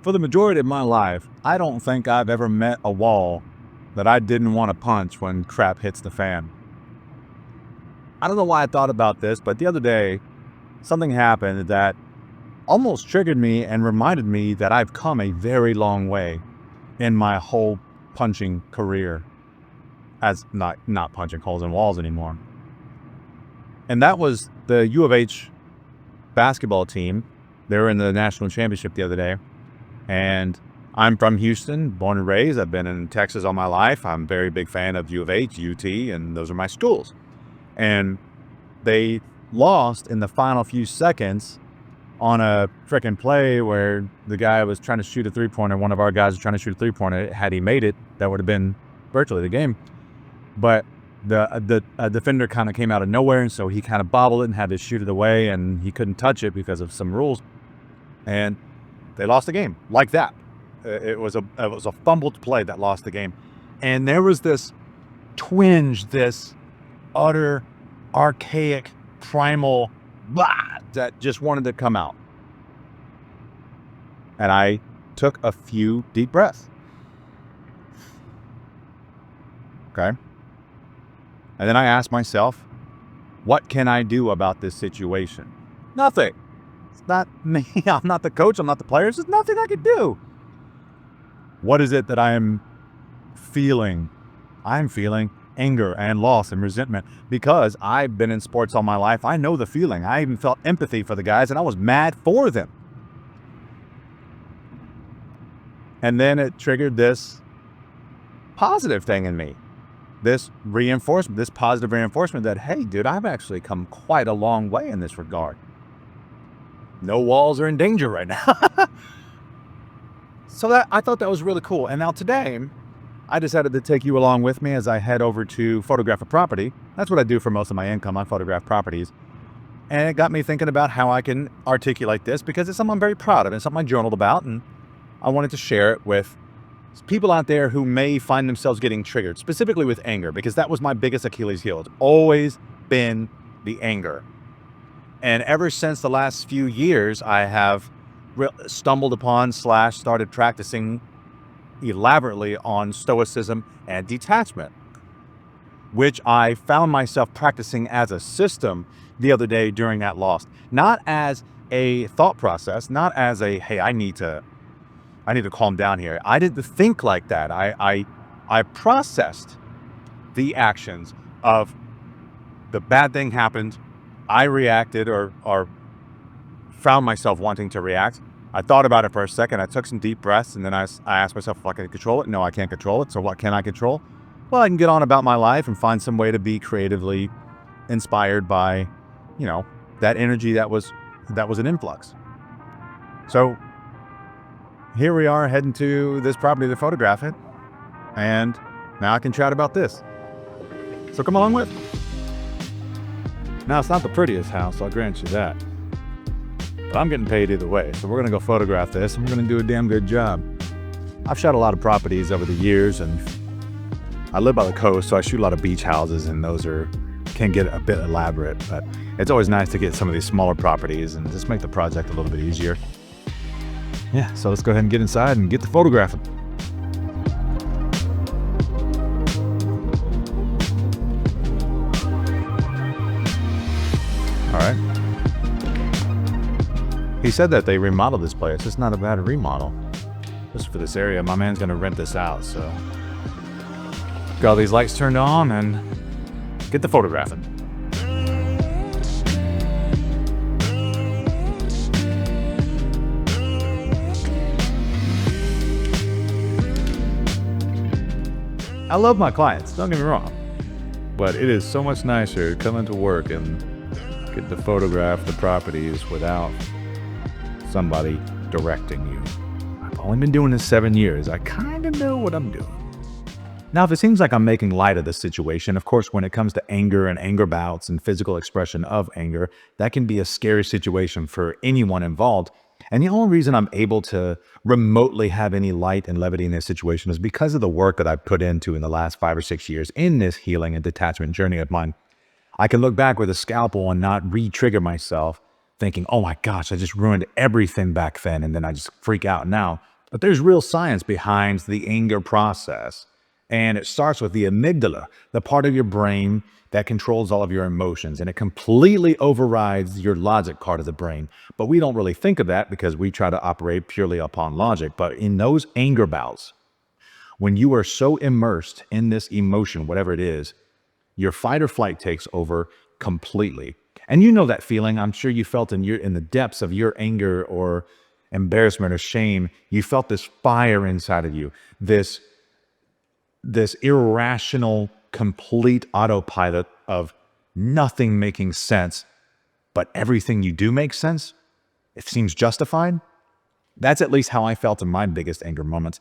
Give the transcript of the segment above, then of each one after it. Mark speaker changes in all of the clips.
Speaker 1: For the majority of my life, I don't think I've ever met a wall that I didn't want to punch when crap hits the fan. I don't know why I thought about this, but the other day, something happened that almost triggered me and reminded me that I've come a very long way in my whole punching career, as not punching holes in walls anymore. And that was the U of H basketball team. They were in the national championship the other day. And I'm from Houston, born and raised. I've been in Texas all my life. I'm a very big fan of U of H, UT, and those are my schools. And they lost in the final few seconds on a freaking play where the guy was trying to shoot a three-pointer. One of our guys was trying to shoot a three-pointer. Had he made it, that would have been virtually the game. But the defender kind of came out of nowhere, and so he kind of bobbled it and had to shoot it away, and he couldn't touch it because of some rules. And they lost the game like that. It was a fumbled play that lost the game. And there was this twinge, this utter archaic primal blah that just wanted to come out. And I took a few deep breaths. Okay. And then I asked myself, what can I do about this situation? Nothing. It's not me. I'm not the coach. I'm not the players. There's nothing I can do. What is it that I'm feeling? I'm feeling anger and loss and resentment because I've been in sports all my life. I know the feeling. I even felt empathy for the guys, and I was mad for them. And then it triggered this positive thing in me. This reinforcement, this positive reinforcement that, hey, dude, I've actually come quite a long way in this regard. No walls are in danger right now. So I thought that was really cool. And now today, I decided to take you along with me as I head over to photograph a property. That's what I do for most of my income. I photograph properties. And it got me thinking about how I can articulate this because it's something I'm very proud of and something I journaled about. And I wanted to share it with people out there who may find themselves getting triggered, specifically with anger, because that was my biggest Achilles heel. It's always been the anger. And ever since the last few years, I have stumbled upon / started practicing elaborately on stoicism and detachment, which I found myself practicing as a system the other day during that loss. Not as a thought process, not as a, hey, I need to calm down here. I didn't think like that. I processed the actions of the bad thing happened. I reacted or found myself wanting to react. I thought about it for a second. I took some deep breaths, and then I asked myself if I could control it. No, I can't control it. So what can I control? Well, I can get on about my life and find some way to be creatively inspired by, that energy that was an influx. So here we are heading to this property to photograph it, and now I can chat about this. So come along with me. Now, it's not the prettiest house, I'll grant you that. But I'm getting paid either way, so we're going to go photograph this, and we're going to do a damn good job. I've shot a lot of properties over the years, and I live by the coast, so I shoot a lot of beach houses, and those can get a bit elaborate, but it's always nice to get some of these smaller properties and just make the project a little bit easier. Yeah, so let's go ahead and get inside and get to photographing. All right. He said that they remodeled this place. It's not a bad remodel. Just for this area, my man's gonna rent this out, so got all these lights turned on and get the photographing. I love my clients, don't get me wrong, but it is so much nicer coming to work and get to photograph the properties without somebody directing you. I've only been doing this 7 years. I kind of know what I'm doing. Now, if it seems like I'm making light of the situation, of course, when it comes to anger and anger bouts and physical expression of anger, that can be a scary situation for anyone involved. And the only reason I'm able to remotely have any light and levity in this situation is because of the work that I've put into in the last 5 or 6 years in this healing and detachment journey of mine. I can look back with a scalpel and not re-trigger myself thinking, oh my gosh, I just ruined everything back then, and then I just freak out now. But there's real science behind the anger process. And it starts with the amygdala, the part of your brain that controls all of your emotions. And it completely overrides your logic part of the brain. But we don't really think of that because we try to operate purely upon logic. But in those anger bouts, when you are so immersed in this emotion, whatever it is, your fight or flight takes over completely. And you know that feeling. I'm sure you felt in the depths of your anger or embarrassment or shame. You felt this fire inside of you, this irrational, complete autopilot of nothing making sense, but everything you do makes sense. It seems justified. That's at least how I felt in my biggest anger moments.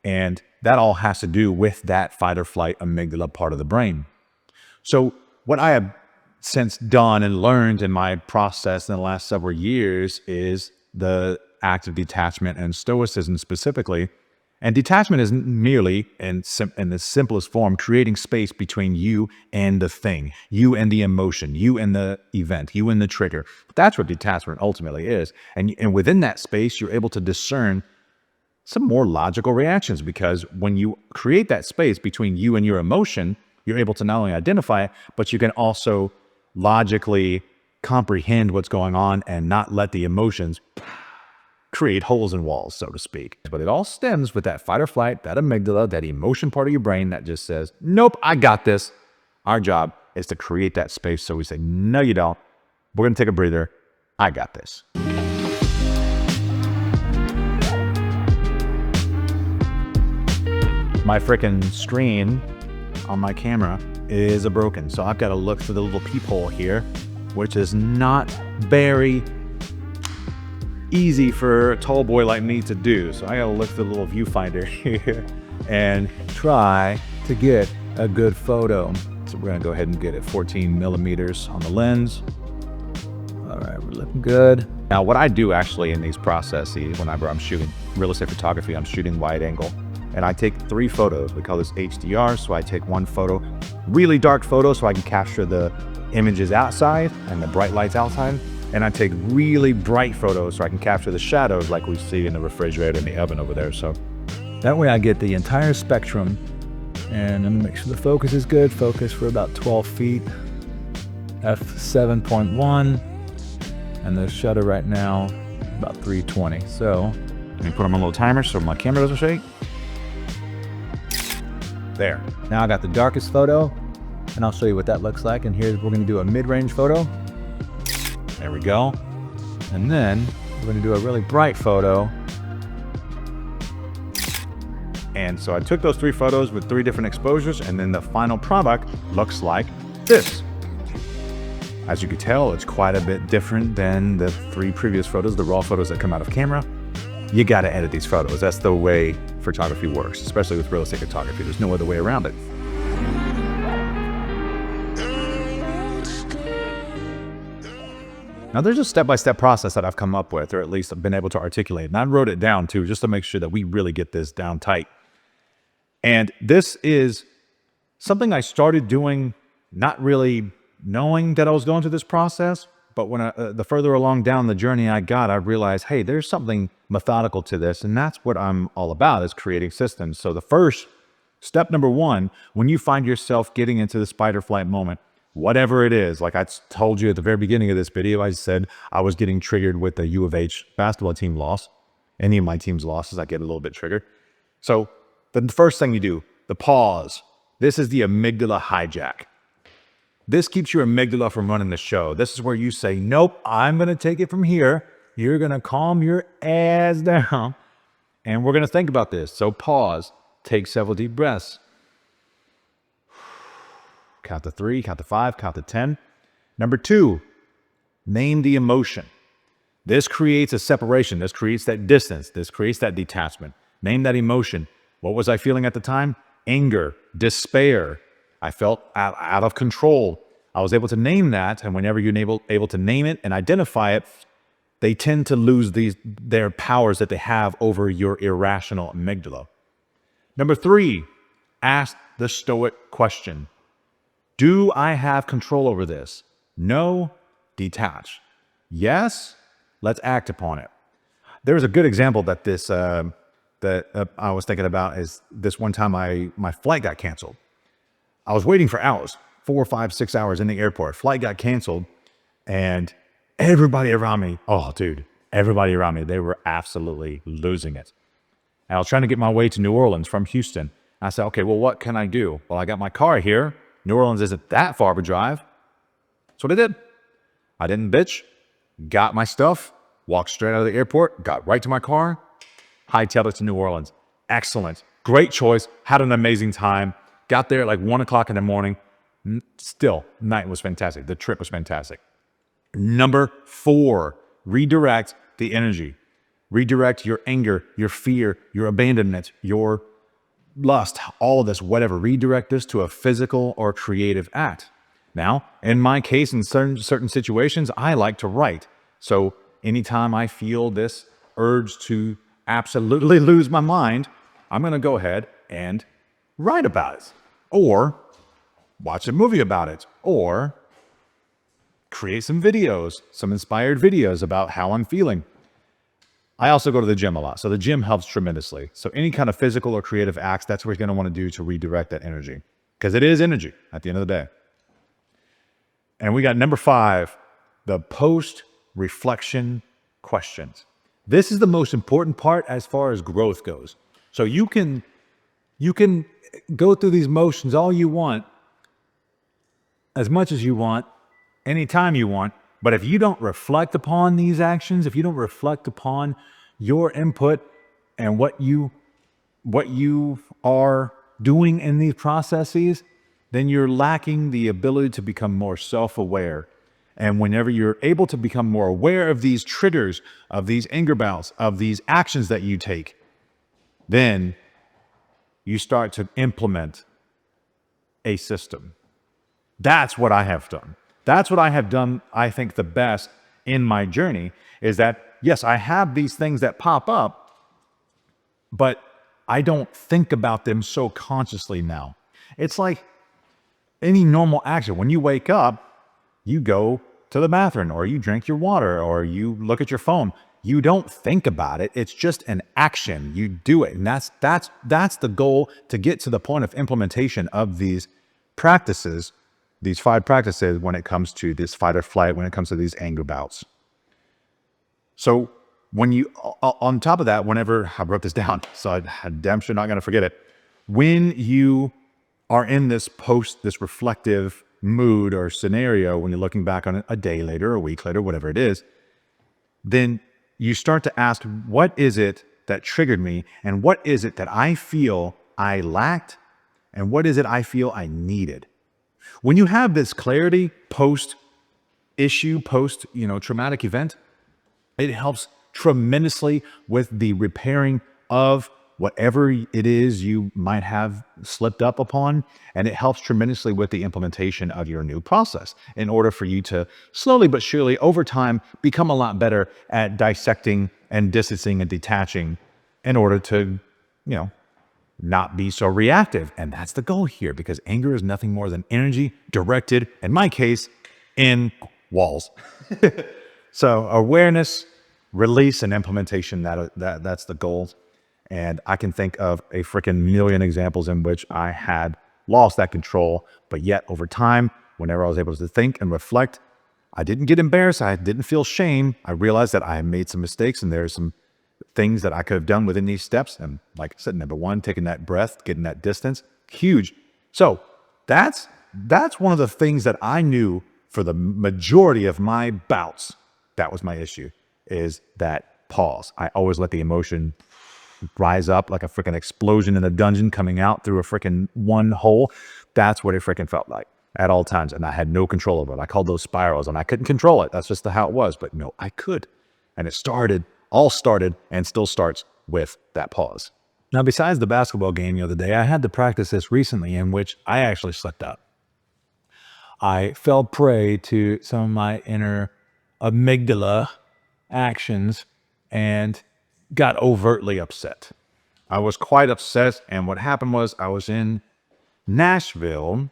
Speaker 1: And that all has to do with that fight or flight amygdala part of the brain. So what I have since done and learned in my process in the last several years is the act of detachment and stoicism specifically. And detachment is merely, in the simplest form, creating space between you and the thing, you and the emotion, you and the event, you and the trigger. That's what detachment ultimately is. And within that space, you're able to discern some more logical reactions, because when you create that space between you and your emotion, you're able to not only identify it, but you can also logically comprehend what's going on and not let the emotions create holes in walls, so to speak. But it all stems with that fight or flight, that amygdala, that emotion part of your brain that just says, nope, I got this. Our job is to create that space. So we say, no, you don't. We're going to take a breather. I got this. My frickin' screen on my camera is broken. So I've got to look through the little peephole here, which is not very easy for a tall boy like me to do. So I gotta look through the little viewfinder here and try to get a good photo. So we're gonna go ahead and get it 14 millimeters on the lens. All right, we're looking good. Now what I do actually in these processes, whenever I'm shooting real estate photography, I'm shooting wide angle, and I take 3 photos. We call this HDR. So I take one photo, really dark photo, so I can capture the images outside and the bright lights outside. And I take really bright photos so I can capture the shadows like we see in the refrigerator and the oven over there. So that way I get the entire spectrum. And I'm gonna make sure the focus is good. Focus for about 12 feet, f7.1. And the shutter right now, about 320. So let me put on my little timer so my camera doesn't shake. There. Now I got the darkest photo, and I'll show you what that looks like. And here's, we're gonna do a mid-range photo. There we go. And then we're going to do a really bright photo. And so I took those 3 photos with 3 different exposures, and then the final product looks like this. As you can tell, it's quite a bit different than the 3 previous photos, the raw photos that come out of camera. You got to edit these photos. That's the way photography works, especially with real estate photography. There's no other way around it. Now, there's a step-by-step process that I've come up with, or at least I've been able to articulate. And I wrote it down, too, just to make sure that we really get this down tight. And this is something I started doing not really knowing that I was going through this process. But when the further along down the journey I got, I realized, hey, there's something methodical to this. And that's what I'm all about, is creating systems. So the first step, number 1, when you find yourself getting into the fight or flight moment, whatever it is, like I told you at the very beginning of this video, I said I was getting triggered with the U of H basketball team loss. Any of my team's losses, I get a little bit triggered. So the first thing you do, the pause. This is the amygdala hijack. This keeps your amygdala from running the show. This is where you say, nope, I'm going to take it from here. You're going to calm your ass down, and we're going to think about this. So pause, take several deep breaths. Count to 3, count to 5, count to 10. Number 2, name the emotion. This creates a separation. This creates that distance. This creates that detachment. Name that emotion. What was I feeling at the time? Anger, despair. I felt out of control. I was able to name that, and whenever you're able to name it and identify it, they tend to lose their powers that they have over your irrational amygdala. Number 3, ask the stoic question. Do I have control over this? No, detach. Yes, let's act upon it. There's a good example that this that I was thinking about is this one time my flight got canceled. I was waiting for hours, 4, 5, 6 hours in the airport. Flight got canceled, and everybody around me, oh, dude, everybody around me, they were absolutely losing it. And I was trying to get my way to New Orleans from Houston. I said, okay, well, what can I do? Well, I got my car here. New Orleans isn't that far of a drive. That's what I did. I didn't bitch, got my stuff, walked straight out of the airport, got right to my car, hightailed it to New Orleans. Excellent. Great choice. Had an amazing time. Got there at like 1 o'clock in the morning. Still, night was fantastic. The trip was fantastic. Number 4, redirect the energy. Redirect your anger, your fear, your abandonment, your lust, all of this, whatever. Redirect this to a physical or creative act. Now, in my case, in certain situations, I like to write. So anytime I feel this urge to absolutely lose my mind, I'm going to go ahead and write about it, or watch a movie about it, or create some videos, some inspired videos about how I'm feeling. I also go to the gym a lot, so the gym helps tremendously. So any kind of physical or creative acts, that's what you're going to want to do to redirect that energy, because it is energy at the end of the day. And we got number 5, the post-reflection questions. This is the most important part as far as growth goes. So you can go through these motions all you want, as much as you want, anytime you want. But if you don't reflect upon these actions, if you don't reflect upon your input and what you are doing in these processes, then you're lacking the ability to become more self-aware. And whenever you're able to become more aware of these triggers, of these anger bouts, of these actions that you take, then you start to implement a system. That's what I have done. That's what I have done, I think, the best in my journey, is that, yes, I have these things that pop up, but I don't think about them so consciously now. It's like any normal action. When you wake up, you go to the bathroom, or you drink your water, or you look at your phone. You don't think about it. It's just an action. You do it. And that's the goal, to get to the point of implementation of these practices, these 5 practices, when it comes to this fight or flight, when it comes to these anger bouts. So when you, on top of that, whenever I wrote this down, so I'm damn sure not going to forget it. When you are in this reflective mood or scenario, when you're looking back on it a day later, a week later, whatever it is, then you start to ask, what is it that triggered me? And what is it that I feel I lacked? And what is it I feel I needed? When you have this clarity post-issue, post-traumatic event, it helps tremendously with the repairing of whatever it is you might have slipped up upon. And it helps tremendously with the implementation of your new process, in order for you to slowly but surely over time become a lot better at dissecting and distancing and detaching, in order to, not be so reactive. And that's the goal here, because anger is nothing more than energy directed, in my case, in walls. So awareness, release, and implementation, that's the goal. And I can think of a freaking million examples in which I had lost that control, but yet over time, whenever I was able to think and reflect, I didn't get embarrassed. I didn't feel shame. I realized that I made some mistakes, and there's some things that I could have done within these steps. And like I said, number 1, taking that breath, getting that distance, huge. So that's one of the things that I knew for the majority of my bouts. That was my issue, is that pause. I always let the emotion rise up like a freaking explosion in a dungeon coming out through a freaking one hole. That's what it freaking felt like at all times. And I had no control over it. I called those spirals, and I couldn't control it. That's just how it was. But no, I could. And it all started and still starts with that pause. Now, besides the basketball game the other day, I had to practice this recently, in which I actually slipped up. I fell prey to some of my inner amygdala actions and got overtly upset. I was quite upset, and what happened was, I was in Nashville,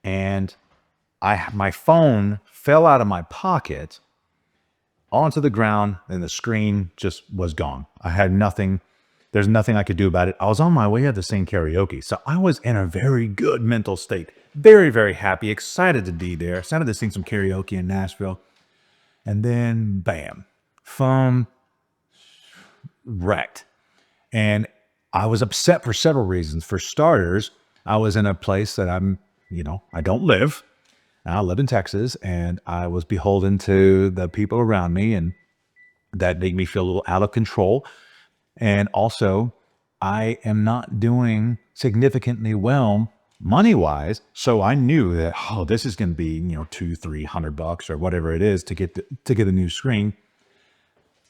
Speaker 1: and my phone fell out of my pocket onto the ground, and the screen just was gone. I had nothing. There's nothing I could do about it. I was on my way to sing karaoke, so I was in a very good mental state. Very, very happy, excited to be there, excited to sing some karaoke in Nashville. And then, bam, phone wrecked. And I was upset for several reasons. For starters, I was in a place that I don't live. I live in Texas, and I was beholden to the people around me, and that made me feel a little out of control. And also, I am not doing significantly well money-wise, so I knew that this is going to be $200-300 or whatever it is to get a new screen.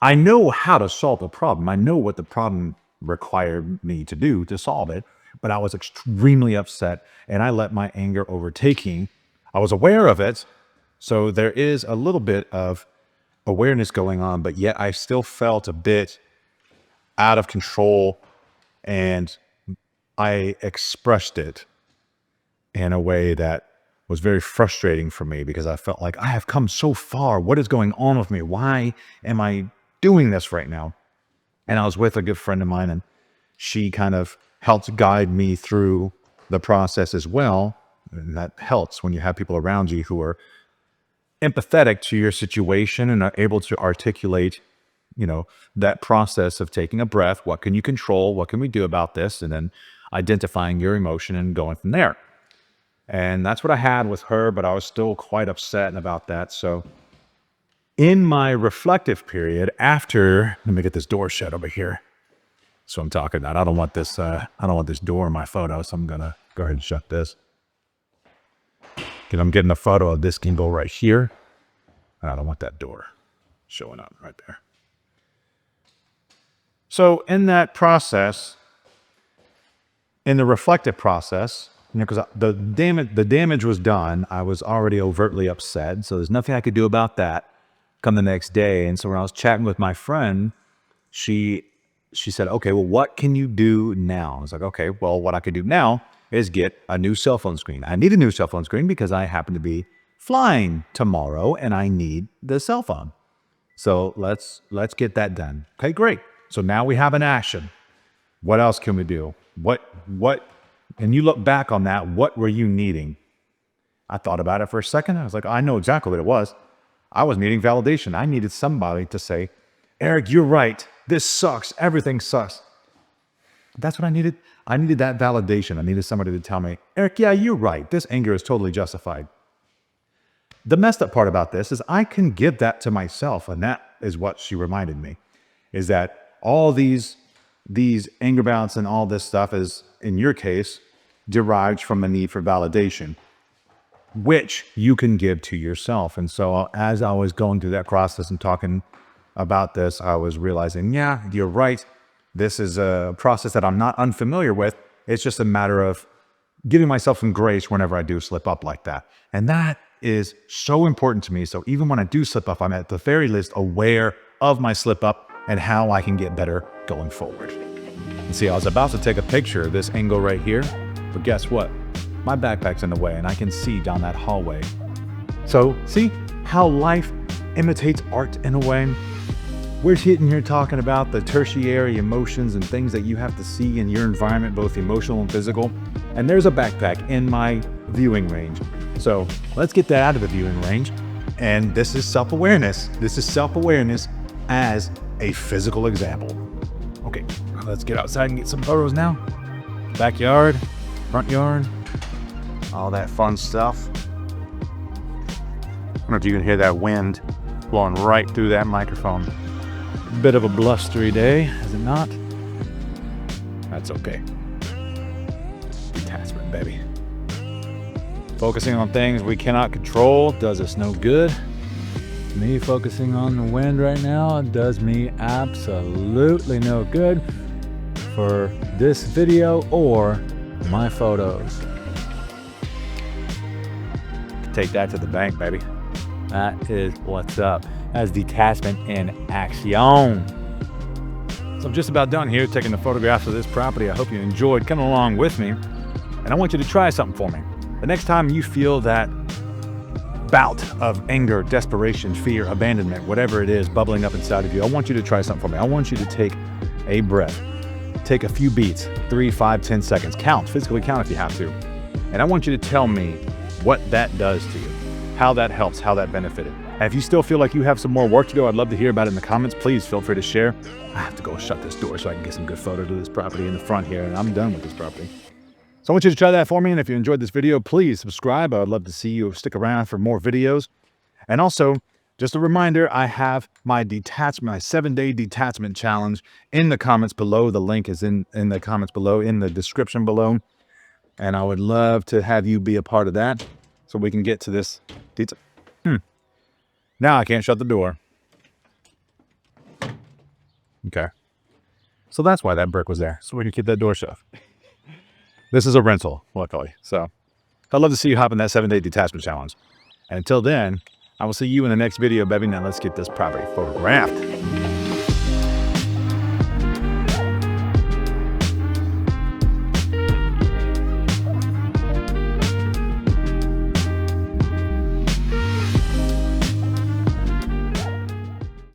Speaker 1: I know how to solve the problem. I know what the problem required me to do to solve it, but I was extremely upset, and I let my anger overtake me. I was aware of it, so there is a little bit of awareness going on, but yet I still felt a bit out of control, and I expressed it in a way that was very frustrating for me because I felt like I have come so far. What is going on with me? Why am I doing this right now? And I was with a good friend of mine, and she kind of helped guide me through the process as well. And that helps when you have people around you who are empathetic to your situation and are able to articulate, that process of taking a breath. What can you control? What can we do about this? And then identifying your emotion and going from there. And that's what I had with her, but I was still quite upset about that. So in my reflective period after, let me get this door shut over here. So I'm talking about, I don't want this door in my photo. So I'm going to go ahead and shut this. I'm getting a photo of this gimbal right here. I don't want that door showing up right there. So in that process, in the reflective process, because the damage was done, I was already overtly upset. So there's nothing I could do about that come the next day. And so when I was chatting with my friend, she said, okay, well, what can you do now? I was like, okay, well, what I could do now is get a new cell phone screen. I need a new cell phone screen because I happen to be flying tomorrow and I need the cell phone. So let's get that done. Okay, great. So now we have an action. What else can we do? What, and you look back on that, what were you needing? I thought about it for a second. I was like, I know exactly what it was. I was needing validation. I needed somebody to say, Eric, you're right. This sucks. Everything sucks. That's what I needed. I needed that validation. I needed somebody to tell me, Eric, yeah, you're right. This anger is totally justified. The messed up part about this is I can give that to myself. And that is what she reminded me, is that all these anger bouts and all this stuff is, in your case, derived from a need for validation, which you can give to yourself. And so as I was going through that process and talking about this, I was realizing, yeah, you're right. This is a process that I'm not unfamiliar with. It's just a matter of giving myself some grace whenever I do slip up like that. And that is so important to me. So even when I do slip up, I'm at the very least aware of my slip up and how I can get better going forward. And see, I was about to take a picture of this angle right here, but guess what? My backpack's in the way and I can see down that hallway. So see how life imitates art in a way? We're sitting here talking about the tertiary emotions and things that you have to see in your environment, both emotional and physical. And there's a backpack in my viewing range. So let's get that out of the viewing range. And this is self-awareness. This is self-awareness as a physical example. Okay, let's get outside and get some photos now. Backyard, front yard, all that fun stuff. I don't know if you can hear that wind blowing right through that microphone. Bit of a blustery day, is it not? That's okay. Detachment, baby. Focusing on things we cannot control does us no good. Me focusing on the wind right now does me absolutely no good for this video or my photos. Take that to the bank, baby. That is what's up. That's detachment in action. So I'm just about done here taking the photographs of this property. I hope you enjoyed coming along with me. And I want you to try something for me. The next time you feel that bout of anger, desperation, fear, abandonment, whatever it is bubbling up inside of you, I want you to try something for me. I want you to take a breath. take a few beats, 3, 5, 10 seconds. Count, physically count if you have to. And I want you to tell me what that does to you, how that helps, how that benefited. And if you still feel like you have some more work to do, I'd love to hear about it in the comments. Please feel free to share. I have to go shut this door so I can get some good photos of this property in the front here, and I'm done with this property. So I want you to try that for me, and if you enjoyed this video, please subscribe. I'd love to see you stick around for more videos. And also, just a reminder, I have my 7-day detachment challenge in the comments below. The link is in the comments below, in the description below. And I would love to have you be a part of that so we can get to this detail. Now I can't shut the door. Okay. So that's why that brick was there, so we can keep that door shut. This is a rental, luckily. So I'd love to see you hop in that 7-day detachment challenge. And until then, I will see you in the next video, baby. Now let's get this property photographed.